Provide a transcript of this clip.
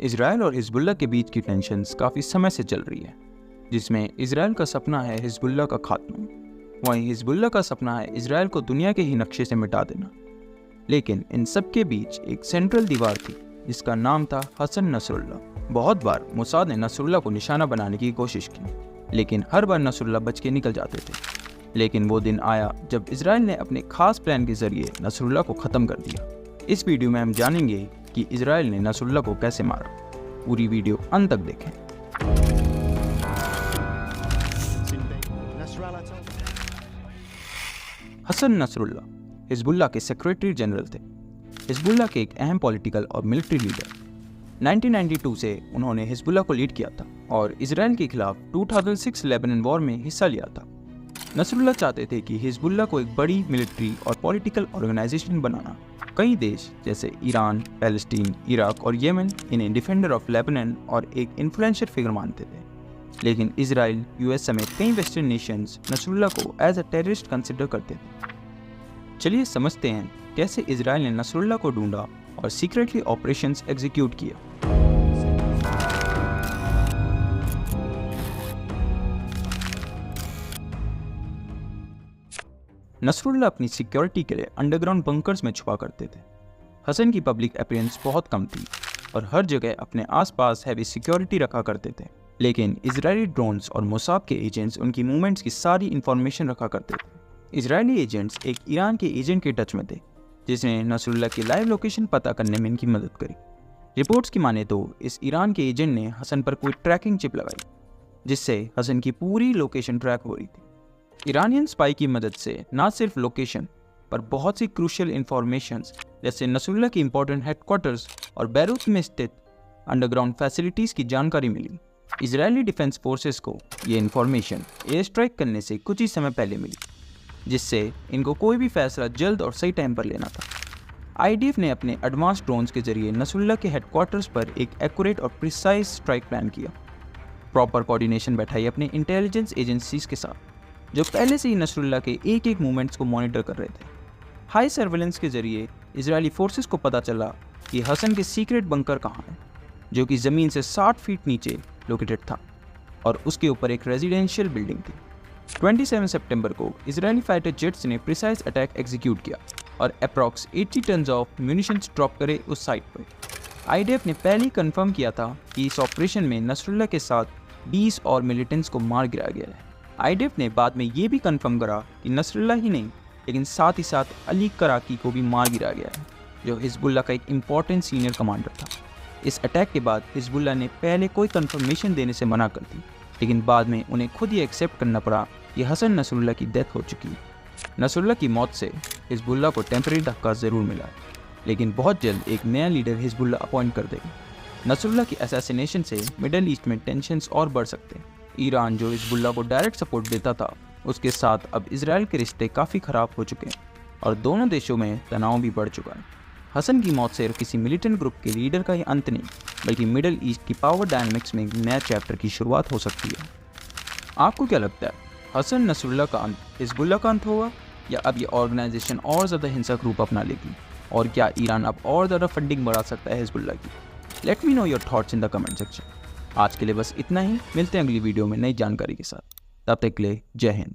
Israel और Hezbollah के बीच की टेंशन्स काफ़ी समय से चल रही है, जिसमें इजराइल का सपना है हिजबुल्लाह का खात्मा, वहीं हिजबुल्लाह का सपना है इजराइल को दुनिया के ही नक्शे से मिटा देना। लेकिन इन सब के बीच एक सेंट्रल दीवार थी जिसका नाम था हसन नसरुल्लाह। बहुत बार मोसाद ने नसरुल्लाह को निशाना बनाने की कोशिश की, लेकिन हर बार नसरुल्लाह बच के निकल जाते थे। लेकिन वो दिन आया जब इजराइल ने अपने खास प्लान के जरिए नसरुल्लाह को ख़त्म कर दिया। इस वीडियो में हम जानेंगे कि इजराइल ने नसरुल्लाह को कैसे मारा। पूरी वीडियो अंत तक देखें। हसन नसरुल्लाह हिजबुल्लाह के सेक्रेटरी जनरल थे। हिजबुल्लाह के एक अहम पॉलिटिकल और मिलिट्री लीडर। 1992 से उन्होंने हिजबुल्लाह को लीड किया था और इजराइल के खिलाफ 2006 लेबनान वॉर में हिस्सा लिया था। नसरुल्लाह चाहते थे कि हिजबुल्लाह को एक बड़ी मिलिट्री और पॉलिटिकल ऑर्गेनाइजेशन बनाना। कई देश जैसे ईरान, पैलेस्टीन, इराक और येमन इन्हें डिफेंडर ऑफ लेबनान और एक इन्फ्लुएंशियल फिगर मानते थे। लेकिन इजराइल, यूएस समेत कई वेस्टर्न नेशंस नसरुल्लाह को एज अ टेररिस्ट कंसिडर करते थे। चलिए समझते हैं कैसे इजराइल ने नसरुल्लाह को ढूंढा और सीक्रेटली ऑपरेशंस एग्जीक्यूट किया। नसरुल्लाह अपनी सिक्योरिटी के लिए अंडरग्राउंड बंकर्स में छुपा करते थे। हसन की पब्लिक अपीयरेंस बहुत कम थी और हर जगह अपने आसपास हैवी सिक्योरिटी रखा करते थे। लेकिन इजरायली ड्रोन्स और मोसाद के एजेंट्स उनकी मूवमेंट्स की सारी इंफॉर्मेशन रखा करते थे। इजरायली एजेंट्स एक ईरान के एजेंट के टच में थे जिसने नसरुल्लाह की लाइव लोकेशन पता करने में इनकी मदद करी। रिपोर्ट्स की माने तो इस ईरान के एजेंट ने हसन पर कोई ट्रैकिंग चिप लगाई जिससे हसन की पूरी लोकेशन ट्रैक हो रही थी। ईरानियन स्पाई की मदद से न सिर्फ लोकेशन पर बहुत सी क्रूशियल इंफॉर्मेशंस जैसे नसरुल्लाह की इंपॉर्टेंट हेडक्वार्टर्स और बैरूत में स्थित अंडरग्राउंड फैसिलिटीज़ की जानकारी मिली। इजरायली डिफेंस फोर्सेस को ये इंफॉर्मेशन एयर स्ट्राइक करने से कुछ ही समय पहले मिली, जिससे इनको कोई भी फैसला जल्द और सही टाइम पर लेना था। आईडीएफ ने अपने एडवांस ड्रोन्स के जरिए नसरुल्लाह के हेडक्वार्टर्स पर एक एक्यूरेट और प्रिसाइज स्ट्राइक प्लान किया। प्रॉपर कोऑर्डिनेशन बैठाई अपने इंटेलिजेंस एजेंसीज के साथ जो पहले से ही नसरुल्लाह के एक एक मूवमेंट्स को मॉनिटर कर रहे थे। हाई सर्वेलेंस के जरिए इजरायली फोर्सेस को पता चला कि हसन के सीक्रेट बंकर कहाँ है, जो कि ज़मीन से 60 फीट नीचे लोकेटेड था और उसके ऊपर एक रेजिडेंशियल बिल्डिंग थी। 27 सितंबर को इजरायली फाइटर जेट्स ने प्रिसाइज अटैक एग्जीक्यूट किया और approx 80 ton of munitions drop करे उस साइट पर। आईडीएफ ने पहले ही कंफर्म किया था कि इस ऑपरेशन में नसरुल्लाह के साथ 20 और मिलिटेंट्स को मार गिराया गया है। आईडीएफ ने बाद में ये भी कंफर्म करा कि नसरुल्लाह ही नहीं लेकिन साथ ही साथ अली कराकी को भी मार गिराया गया है, जो हिजबुल्लाह का एक इम्पॉर्टेंट सीनियर कमांडर था। इस अटैक के बाद हिजबुल्लाह ने पहले कोई कंफर्मेशन देने से मना कर दी, लेकिन बाद में उन्हें खुद ही एक्सेप्ट करना पड़ा कि हसन नसरुल्लाह की डेथ हो चुकी है। नसरुल्लाह की मौत से हिजबुल्लाह को टेम्परेरी धक्का ज़रूर मिला, लेकिन बहुत जल्द एक नया लीडर हिजबुल्लाह अपॉइंट कर देगा। नसरुल्लाह की असैसिनेशन से मिडल ईस्ट में टेंशन्स और बढ़ सकते हैं। ईरान जो हिजबुल्लाह को डायरेक्ट सपोर्ट देता था, उसके साथ अब इजराइल के रिश्ते काफ़ी ख़राब हो चुके हैं और दोनों देशों में तनाव भी बढ़ चुका है। हसन की मौत सिर्फ किसी मिलिटेंट ग्रुप के लीडर का ही अंत नहीं, बल्कि मिडल ईस्ट की पावर डायनामिक्स में एक नया चैप्टर की शुरुआत हो सकती है। आपको क्या लगता है, हसन नसरुल्लाह का अंत हिजबुल्लाह का अंत होगा या अब ये ऑर्गेनाइजेशन और ज़्यादा हिंसक रूप अपना लेगी? और क्या ईरान अब और ज़्यादा फंडिंग बढ़ा सकता है हिजबुल्लाह की? Let me know your thoughts in the comment section. आज के लिए बस इतना ही, मिलते हैं अगली वीडियो में नई जानकारी के साथ। तब तक के लिए जय हिंद।